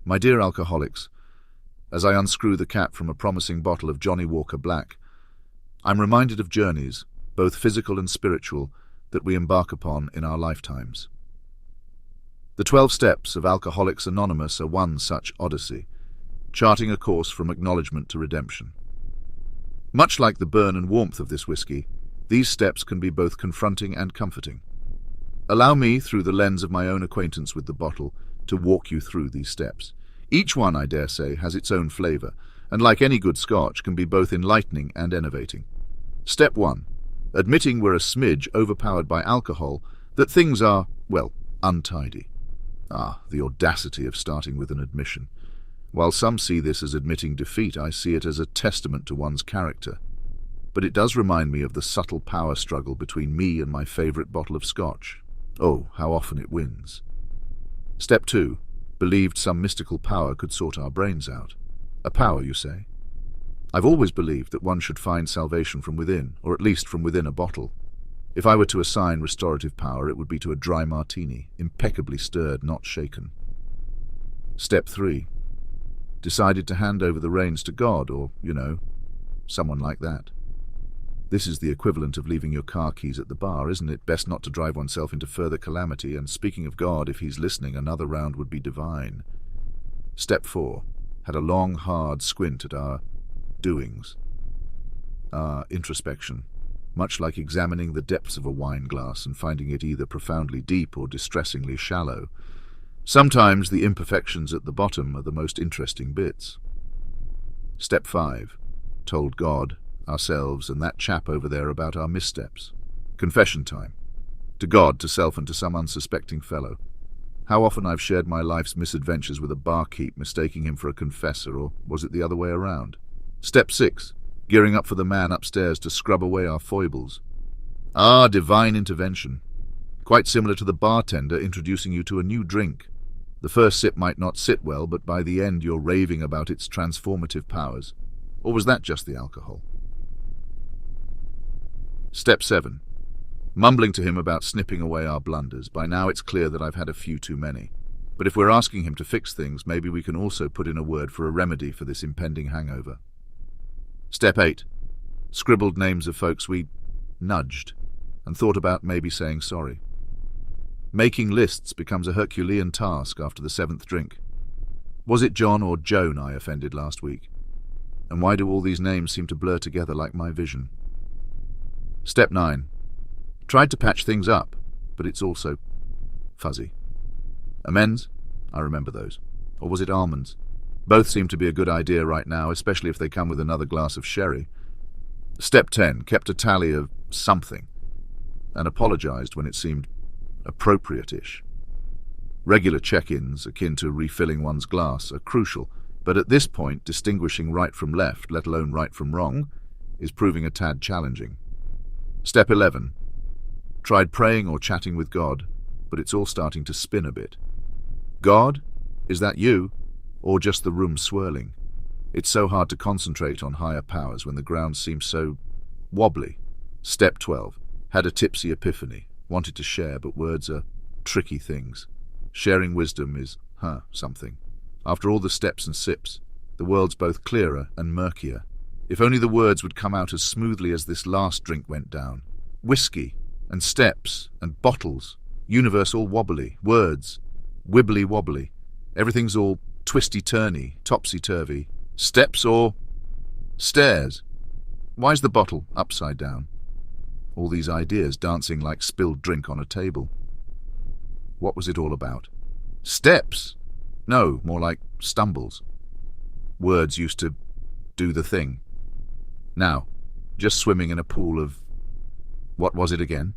My dear alcoholics, as I unscrew the cap from a promising bottle of Johnny Walker Black, I'm reminded of journeys, both physical and spiritual, that we embark upon in our lifetimes. The 12 steps of Alcoholics Anonymous are one such odyssey, charting a course from acknowledgement to redemption. Much like the burn and warmth of this whiskey, these steps can be both confronting and comforting. Allow me, through the lens of my own acquaintance with the bottle, to walk you through these steps. Each one, I dare say, has its own flavour, and like any good scotch, can be both enlightening and enervating. Step 1. Admitting we're a smidge overpowered by alcohol, that things are, well, untidy. Ah, the audacity of starting with an admission. While some see this as admitting defeat, I see it as a testament to one's character. But it does remind me of the subtle power struggle between me and my favourite bottle of scotch. Oh, how often it wins. Step 2. Believed some mystical power could sort our brains out. A power, you say? I've always believed that one should find salvation from within, or at least from within a bottle. If I were to assign restorative power, it would be to a dry martini, impeccably stirred, not shaken. Step 3. Decided to hand over the reins to God, or, someone like that. This is the equivalent of leaving your car keys at the bar, isn't it? Best not to drive oneself into further calamity, and speaking of God, if he's listening, another round would be divine. Step 4. Had a long, hard squint at our doings. Our introspection, much like examining the depths of a wine glass and finding it either profoundly deep or distressingly shallow. Sometimes the imperfections at the bottom are the most interesting bits. Step 5. Told God, ourselves, and that chap over there about our missteps. Confession time. To God, to self, and to some unsuspecting fellow. How often I've shared my life's misadventures with a barkeep, mistaking him for a confessor, or was it the other way around? Step 6. Gearing up for the man upstairs to scrub away our foibles. Ah, divine intervention. Quite similar to the bartender introducing you to a new drink. The first sip might not sit well, but by the end you're raving about its transformative powers. Or was that just the alcohol? Step 7. Mumbling to him about snipping away our blunders. By now it's clear that I've had a few too many. But if we're asking him to fix things, maybe we can also put in a word for a remedy for this impending hangover. Step 8. Scribbled names of folks we nudged and thought about maybe saying sorry. Making lists becomes a Herculean task after the 7th drink. Was it John or Joan I offended last week? And why do all these names seem to blur together like my vision? Step 9. Tried to patch things up, but it's also fuzzy. Amends? I remember those. Or was it almonds? Both seem to be a good idea right now, especially if they come with another glass of sherry. Step 10. Kept a tally of something, and apologized when it seemed appropriate-ish. Regular check-ins, akin to refilling one's glass, are crucial, but at this point, distinguishing right from left, let alone right from wrong, is proving a tad challenging. Step 11. Tried praying or chatting with God, but it's all starting to spin a bit. God? Is that you? Or just the room swirling? It's so hard to concentrate on higher powers when the ground seems so wobbly. Step 12. Had a tipsy epiphany. Wanted to share, but words are tricky things. Sharing wisdom is, something. After all the steps and sips, the world's both clearer and murkier. If only the words would come out as smoothly as this last drink went down. Whiskey, and steps, and bottles. Universe all wobbly. Words, wibbly-wobbly. Everything's all twisty-turny, topsy-turvy. Steps or stairs? Why's the bottle upside down? All these ideas dancing like spilled drink on a table. What was it all about? Steps? No, more like stumbles. Words used to do the thing. Now, just swimming in a pool of... what was it again?